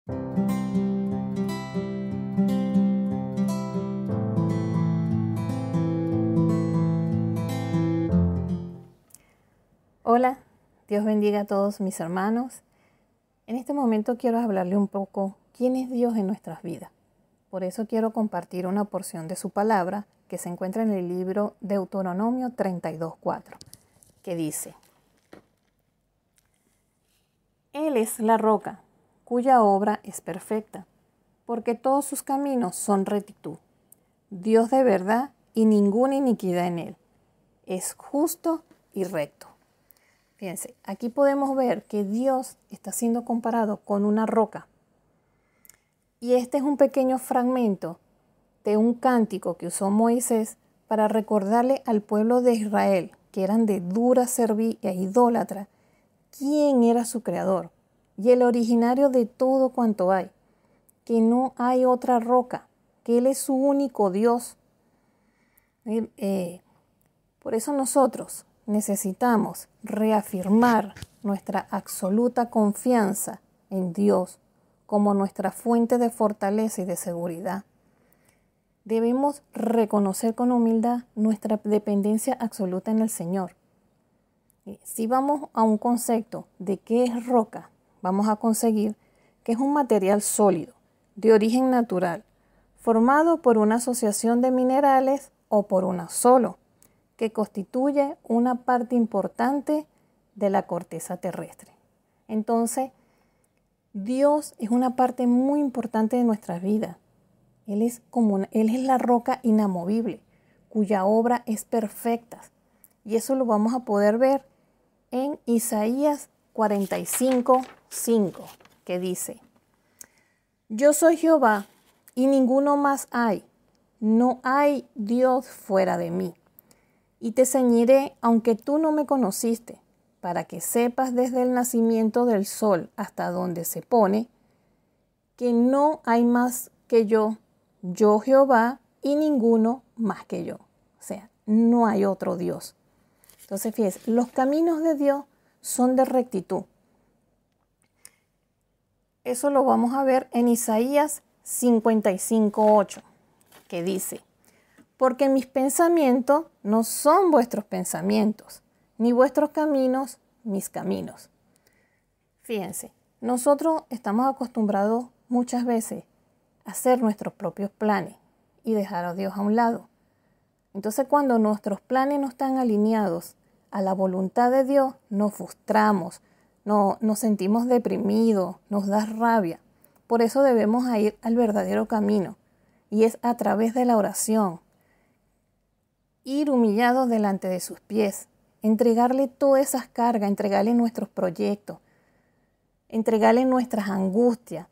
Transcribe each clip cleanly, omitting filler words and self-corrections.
Hola, Dios bendiga a todos mis hermanos. En este momento quiero hablarle un poco quién es Dios en nuestras vidas. Por eso quiero compartir una porción de su palabra que se encuentra en el libro Deuteronomio 32:4, que dice: Él es la roca, cuya obra es perfecta, porque todos sus caminos son rectitud. Dios de verdad y ninguna iniquidad en él. Es justo y recto. Fíjense, aquí podemos ver que Dios está siendo comparado con una roca. Y este es un pequeño fragmento de un cántico que usó Moisés para recordarle al pueblo de Israel, que eran de dura cerviz e idólatra, quién era su creador y el originario de todo cuanto hay, que no hay otra roca, que Él es su único Dios. Por eso nosotros necesitamos reafirmar nuestra absoluta confianza en Dios como nuestra fuente de fortaleza y de seguridad. Debemos reconocer con humildad nuestra dependencia absoluta en el Señor. Si vamos a un concepto de qué es roca, vamos a conseguir que es un material sólido, de origen natural, formado por una asociación de minerales o por una solo, que constituye una parte importante de la corteza terrestre. Entonces, Dios es una parte muy importante de nuestras vidas. Él es la roca inamovible, cuya obra es perfecta. Y eso lo vamos a poder ver en Isaías 45:5, que dice: Yo soy Jehová y ninguno más hay. No hay Dios fuera de mí. Y te ceñiré aunque tú no me conociste, para que sepas desde el nacimiento del sol hasta donde se pone, que no hay más que yo Jehová, y ninguno más que yo. O sea, no hay otro Dios. Entonces, fíjense, los caminos de Dios son de rectitud. Eso lo vamos a ver en Isaías 55:8, que dice: Porque mis pensamientos no son vuestros pensamientos, ni vuestros caminos mis caminos. Fíjense, nosotros estamos acostumbrados muchas veces a hacer nuestros propios planes y dejar a Dios a un lado. Entonces, cuando nuestros planes no están alineados a la voluntad de Dios, nos frustramos, nos sentimos deprimidos, nos da rabia. Por eso debemos ir al verdadero camino, y es a través de la oración. Ir humillados delante de sus pies, entregarle todas esas cargas, entregarle nuestros proyectos, entregarle nuestras angustias,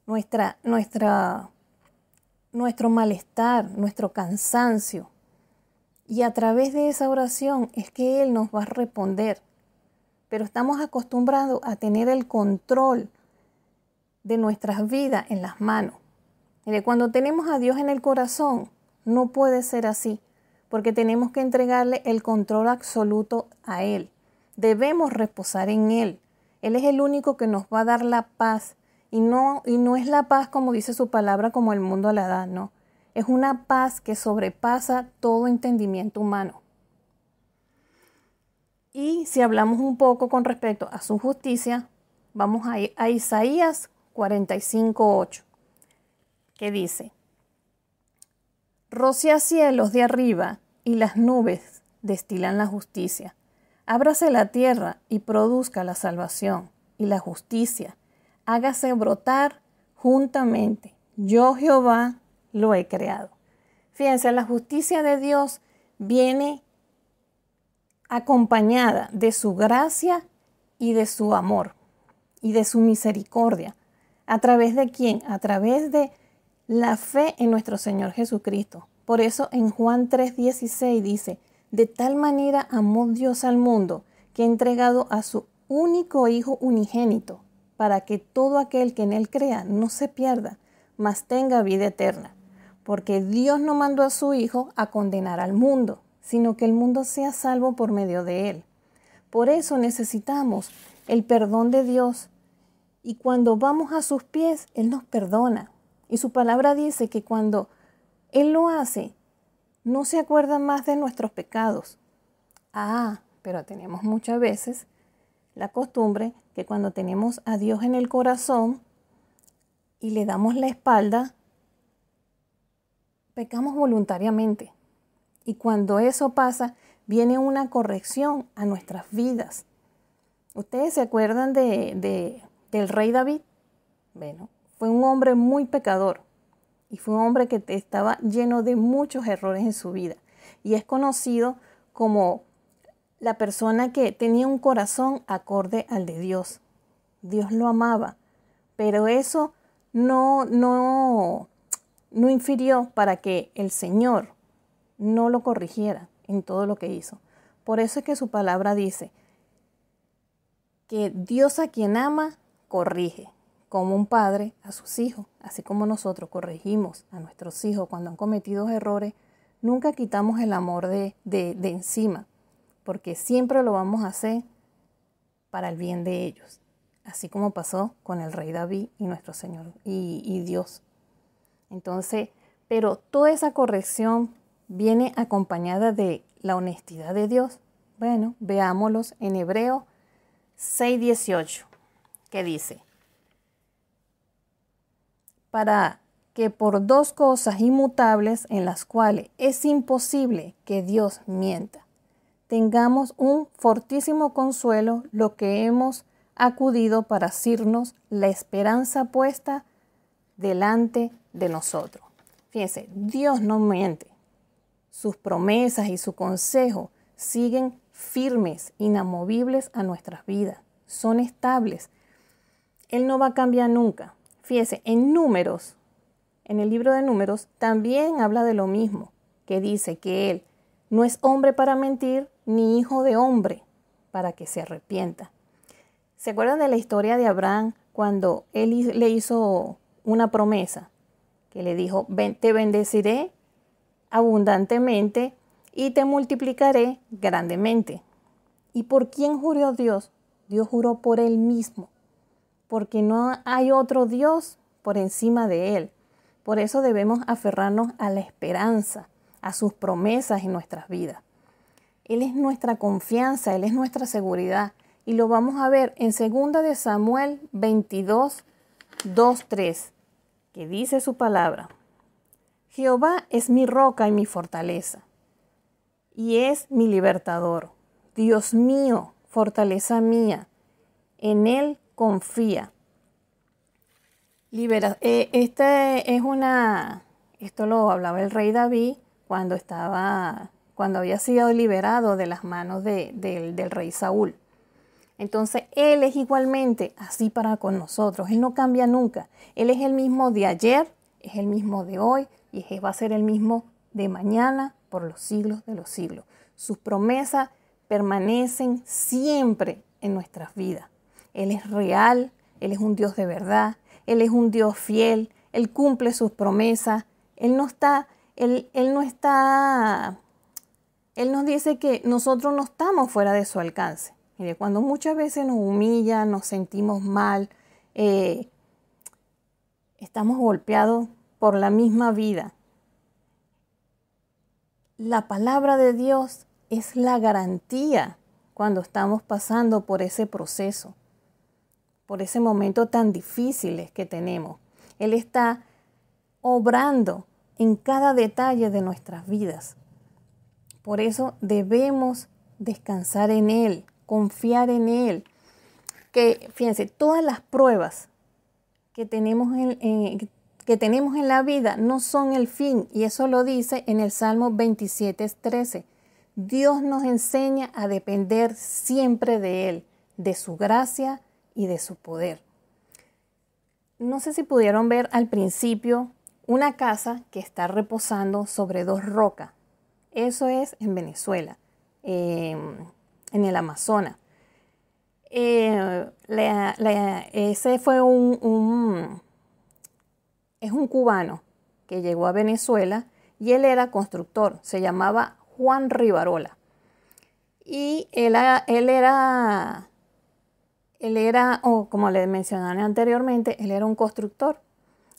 nuestro malestar, nuestro cansancio. Y a través de esa oración es que Él nos va a responder. Pero estamos acostumbrados a tener el control de nuestras vidas en las manos. Mire, cuando tenemos a Dios en el corazón, no puede ser así, porque tenemos que entregarle el control absoluto a Él. Debemos reposar en Él. Él es el único que nos va a dar la paz. Y no es la paz, como dice su palabra, como el mundo la da, no. Es una paz que sobrepasa todo entendimiento humano. Y si hablamos un poco con respecto a su justicia, vamos a ir a Isaías 45:8, que dice: Rocía cielos de arriba y las nubes destilan la justicia. Ábrase la tierra y produzca la salvación y la justicia. Hágase brotar juntamente. Yo, Jehová, lo he creado. Fíjense, la justicia de Dios viene acompañada de su gracia y de su amor y de su misericordia. ¿A través de quién? A través de la fe en nuestro Señor Jesucristo. Por eso en Juan 3:16 dice: de tal manera amó Dios al mundo, que ha entregado a su único Hijo unigénito, para que todo aquel que en Él crea no se pierda, mas tenga vida eterna. Porque Dios no mandó a su Hijo a condenar al mundo, sino que el mundo sea salvo por medio de Él. Por eso necesitamos el perdón de Dios Y cuando vamos a sus pies, Él nos perdona. Y su palabra dice que cuando Él lo hace, no se acuerda más de nuestros pecados. Pero tenemos muchas veces la costumbre que cuando tenemos a Dios en el corazón y le damos la espalda, pecamos voluntariamente. Y cuando eso pasa, viene una corrección a nuestras vidas. ¿Ustedes se acuerdan del rey David? Bueno, fue un hombre muy pecador y fue un hombre que estaba lleno de muchos errores en su vida. Y es conocido como la persona que tenía un corazón acorde al de Dios. Dios lo amaba, pero eso no infirió para que el Señor no lo corrigiera en todo lo que hizo. Por eso es que su palabra dice que Dios a quien ama, corrige, como un padre a sus hijos. Así como nosotros corregimos a nuestros hijos cuando han cometido errores, nunca quitamos el amor de encima, porque siempre lo vamos a hacer para el bien de ellos. Así como pasó con el rey David y nuestro Señor y Dios. Entonces, pero toda esa corrección viene acompañada de la honestidad de Dios. Bueno, veámoslos en Hebreos 6:18, que dice: para que por dos cosas inmutables en las cuales es imposible que Dios mienta, tengamos un fortísimo consuelo lo que hemos acudido para asirnos la esperanza puesta delante de nosotros. Fíjense, Dios no miente. Sus promesas y su consejo siguen firmes, inamovibles a nuestras vidas. Son estables. Él no va a cambiar nunca. Fíjense, en Números, en el libro de Números, también habla de lo mismo, que dice que Él no es hombre para mentir, ni hijo de hombre para que se arrepienta. ¿Se acuerdan de la historia de Abraham cuando él le hizo una promesa? Que le dijo: te bendeciré abundantemente y te multiplicaré grandemente. ¿Y por quién juró Dios? Dios juró por Él mismo, porque no hay otro Dios por encima de Él. Por eso debemos aferrarnos a la esperanza, a sus promesas en nuestras vidas. Él es nuestra confianza, Él es nuestra seguridad. Y lo vamos a ver en 2 de Samuel 22, 2, 3, que dice su palabra: Jehová es mi roca y mi fortaleza, y es mi libertador. Dios mío, fortaleza mía, en Él confía. Esto lo hablaba el rey David cuando había sido liberado de las manos del rey Saúl. Entonces, Él es igualmente así para con nosotros. Él no cambia nunca. Él es el mismo de ayer, es el mismo de hoy y va a ser el mismo de mañana por los siglos de los siglos. Sus promesas permanecen siempre en nuestras vidas. Él es real, Él es un Dios de verdad, Él es un Dios fiel, Él cumple sus promesas. Él nos dice que nosotros no estamos fuera de su alcance. Mire, cuando muchas veces nos humilla, nos sentimos mal, estamos golpeados por la misma vida. La palabra de Dios es la garantía cuando estamos pasando por ese proceso, por ese momento tan difícil que tenemos. Él está obrando en cada detalle de nuestras vidas. Por eso debemos descansar en Él, confiar en Él. Que, fíjense, todas las pruebas que tenemos en la vida no son el fin, y eso lo dice en el Salmo 27:13. Dios nos enseña a depender siempre de Él, de su gracia y de su poder. No sé si pudieron ver al principio una casa que está reposando sobre dos rocas. Eso es en Venezuela, en el Amazonas. Ese fue es un cubano que llegó a Venezuela y él era constructor, se llamaba Juan Rivarola. Y él Él era, o como le mencioné anteriormente, él era un constructor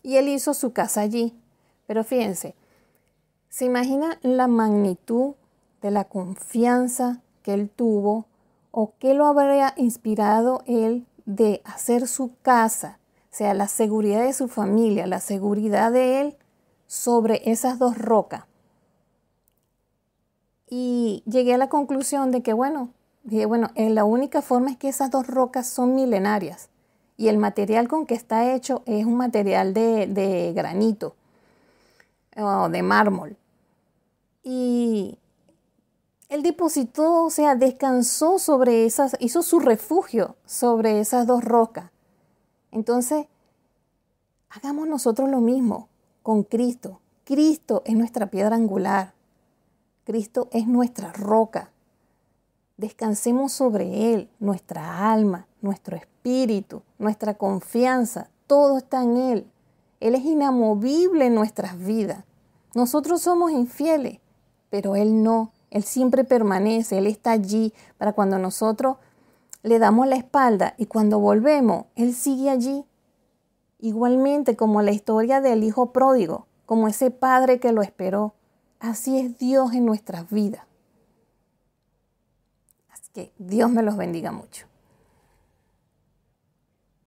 y él hizo su casa allí. Pero fíjense, ¿se imagina la magnitud de la confianza que él tuvo o qué lo habría inspirado él de hacer su casa? O sea, la seguridad de su familia, la seguridad de él sobre esas dos rocas. Y llegué a la conclusión de que, la única forma es que esas dos rocas son milenarias y el material con que está hecho es un material de granito o de mármol. Y él depositó, o sea, descansó sobre esas, hizo su refugio sobre esas dos rocas. Entonces, hagamos nosotros lo mismo con Cristo. Cristo es nuestra piedra angular. Cristo es nuestra roca. Descansemos sobre Él, nuestra alma, nuestro espíritu, nuestra confianza, todo está en Él. Él es inamovible en nuestras vidas. Nosotros somos infieles, pero Él no. Él siempre permanece, Él está allí para cuando nosotros le damos la espalda y cuando volvemos, Él sigue allí. Igualmente como la historia del hijo pródigo, como ese padre que lo esperó. Así es Dios en nuestras vidas. Así que Dios me los bendiga mucho.